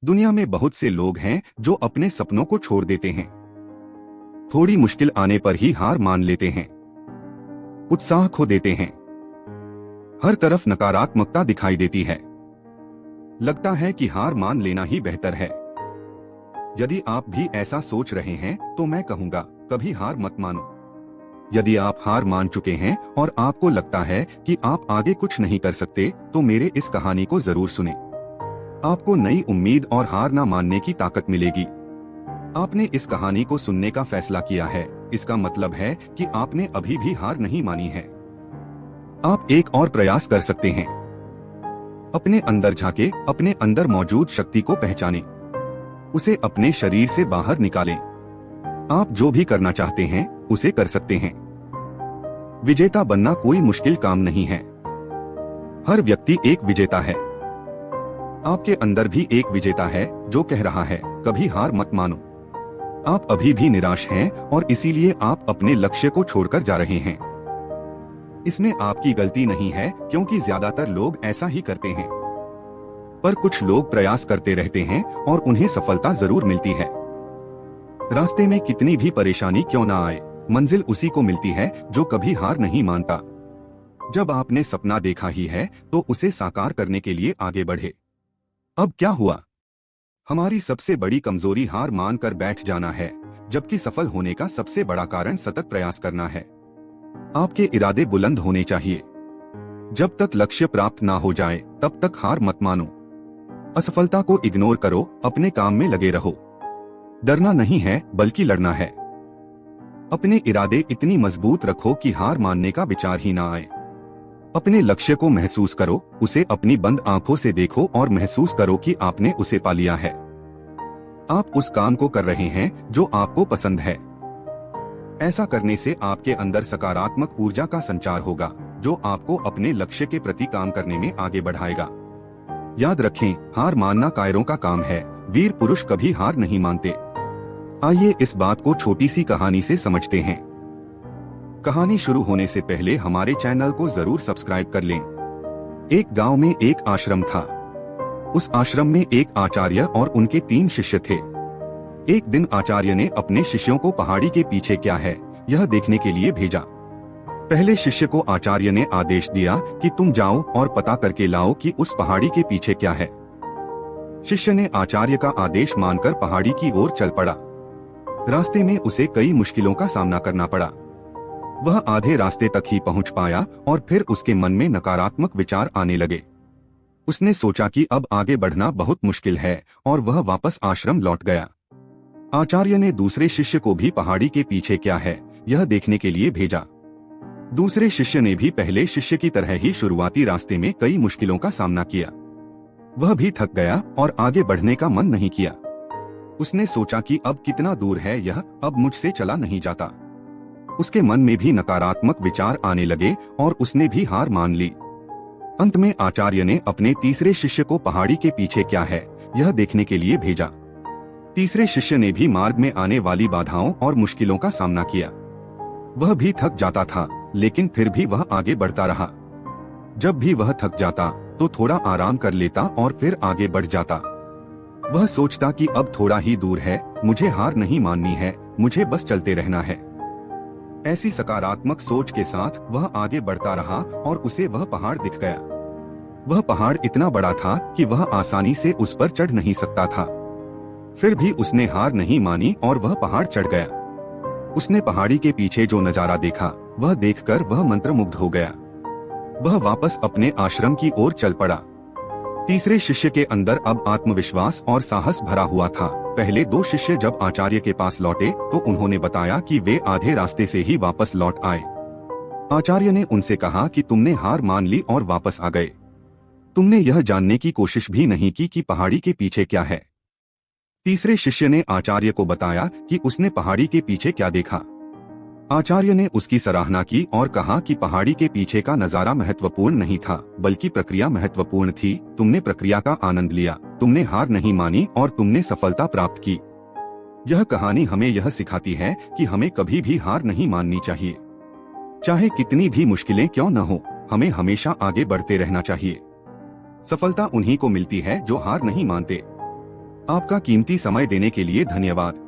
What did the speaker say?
दुनिया में बहुत से लोग हैं जो अपने सपनों को छोड़ देते हैं। थोड़ी मुश्किल आने पर ही हार मान लेते हैं, उत्साह खो देते हैं। हर तरफ नकारात्मकता दिखाई देती है। लगता है कि हार मान लेना ही बेहतर है। यदि आप भी ऐसा सोच रहे हैं तो मैं कहूंगा, कभी हार मत मानो। यदि आप हार मान चुके हैं और आपको लगता है कि आप आगे कुछ नहीं कर सकते, तो मेरे इस कहानी को जरूर सुने। आपको नई उम्मीद और हार ना मानने की ताकत मिलेगी। आपने इस कहानी को सुनने का फैसला किया है, इसका मतलब है कि आपने अभी भी हार नहीं मानी है। आप एक और प्रयास कर सकते हैं। अपने अंदर झांके, अपने अंदर मौजूद शक्ति को पहचानें, उसे अपने शरीर से बाहर निकालें। आप जो भी करना चाहते हैं उसे कर सकते हैं। विजेता बनना कोई मुश्किल काम नहीं है। हर व्यक्ति एक विजेता है। आपके अंदर भी एक विजेता है जो कह रहा है, कभी हार मत मानो। आप अभी भी निराश हैं और इसीलिए आप अपने लक्ष्य को छोड़कर जा रहे हैं। इसमें आपकी गलती नहीं है, क्योंकि ज्यादातर लोग ऐसा ही करते हैं। पर कुछ लोग प्रयास करते रहते हैं और उन्हें सफलता जरूर मिलती है। रास्ते में कितनी भी परेशानी क्यों ना आए, मंजिल उसी को मिलती है जो कभी हार नहीं मानता। जब आपने सपना देखा ही है तो उसे साकार करने के लिए आगे बढ़े। अब क्या हुआ? हमारी सबसे बड़ी कमजोरी हार मानकर बैठ जाना है, जबकि सफल होने का सबसे बड़ा कारण सतत प्रयास करना है। आपके इरादे बुलंद होने चाहिए। जब तक लक्ष्य प्राप्त ना हो जाए तब तक हार मत मानो। असफलता को इग्नोर करो, अपने काम में लगे रहो। डरना नहीं है बल्कि लड़ना है। अपने इरादे इतनी मजबूत रखो कि हार मानने का विचार ही ना आए। अपने लक्ष्य को महसूस करो, उसे अपनी बंद आंखों से देखो और महसूस करो कि आपने उसे पा लिया है। आप उस काम को कर रहे हैं जो आपको पसंद है। ऐसा करने से आपके अंदर सकारात्मक ऊर्जा का संचार होगा, जो आपको अपने लक्ष्य के प्रति काम करने में आगे बढ़ाएगा। याद रखें, हार मानना कायरों का काम है, वीर पुरुष कभी हार नहीं मानते। आइए इस बात को छोटी सी कहानी से समझते हैं। कहानी शुरू होने से पहले हमारे चैनल को जरूर सब्सक्राइब कर लें। एक गांव में एक आश्रम था। उस आश्रम में एक आचार्य और उनके 3 शिष्य थे। एक दिन आचार्य ने अपने शिष्यों को पहाड़ी के पीछे क्या है यह देखने के लिए भेजा। पहले शिष्य को आचार्य ने आदेश दिया कि तुम जाओ और पता करके लाओ कि उस पहाड़ी के पीछे क्या है। शिष्य ने आचार्य का आदेश मानकर पहाड़ी की ओर चल पड़ा। रास्ते में उसे कई मुश्किलों का सामना करना पड़ा। वह आधे रास्ते तक ही पहुंच पाया और फिर उसके मन में नकारात्मक विचार आने लगे। उसने सोचा कि अब आगे बढ़ना बहुत मुश्किल है और वह वापस आश्रम लौट गया। आचार्य ने दूसरे शिष्य को भी पहाड़ी के पीछे क्या है यह देखने के लिए भेजा। दूसरे शिष्य ने भी पहले शिष्य की तरह ही शुरुआती रास्ते में कई मुश्किलों का सामना किया। वह भी थक गया और आगे बढ़ने का मन नहीं किया। उसने सोचा कि अब कितना दूर है यह, अब मुझसे चला नहीं जाता। उसके मन में भी नकारात्मक विचार आने लगे और उसने भी हार मान ली। अंत में आचार्य ने अपने तीसरे शिष्य को पहाड़ी के पीछे क्या है यह देखने के लिए भेजा। तीसरे शिष्य ने भी मार्ग में आने वाली बाधाओं और मुश्किलों का सामना किया। वह भी थक जाता था, लेकिन फिर भी वह आगे बढ़ता रहा। जब भी वह थक जाता तो थोड़ा आराम कर लेता और फिर आगे बढ़ जाता। वह सोचता कि अब थोड़ा ही दूर है, मुझे हार नहीं माननी है, मुझे बस चलते रहना है। ऐसी सकारात्मक सोच के साथ वह आगे बढ़ता रहा और उसे वह पहाड़ दिख गया। वह पहाड़ इतना बड़ा था कि वह आसानी से उस पर चढ़ नहीं सकता था। फिर भी उसने हार नहीं मानी और वह पहाड़ चढ़ गया। उसने पहाड़ी के पीछे जो नजारा देखा वह देखकर वह मंत्रमुग्ध हो गया। वह वापस अपने आश्रम की ओर चल पड़ा। तीसरे शिष्य के अंदर अब आत्मविश्वास और साहस भरा हुआ था। पहले 2 शिष्य जब आचार्य के पास लौटे तो उन्होंने बताया कि वे आधे रास्ते से ही वापस लौट आए। आचार्य ने उनसे कहा कि तुमने हार मान ली और वापस आ गए। तुमने यह जानने की कोशिश भी नहीं की कि पहाड़ी के पीछे क्या है। तीसरे शिष्य ने आचार्य को बताया कि उसने पहाड़ी के पीछे क्या देखा। आचार्य ने उसकी सराहना की और कहा कि पहाड़ी के पीछे का नजारा महत्वपूर्ण नहीं था, बल्कि प्रक्रिया महत्वपूर्ण थी। तुमने प्रक्रिया का आनंद लिया, तुमने हार नहीं मानी और तुमने सफलता प्राप्त की। यह कहानी हमें यह सिखाती है कि हमें कभी भी हार नहीं माननी चाहिए। चाहे कितनी भी मुश्किलें क्यों न हो, हमें हमेशा आगे बढ़ते रहना चाहिए। सफलता उन्हीं को मिलती है जो हार नहीं मानते। आपका कीमती समय देने के लिए धन्यवाद।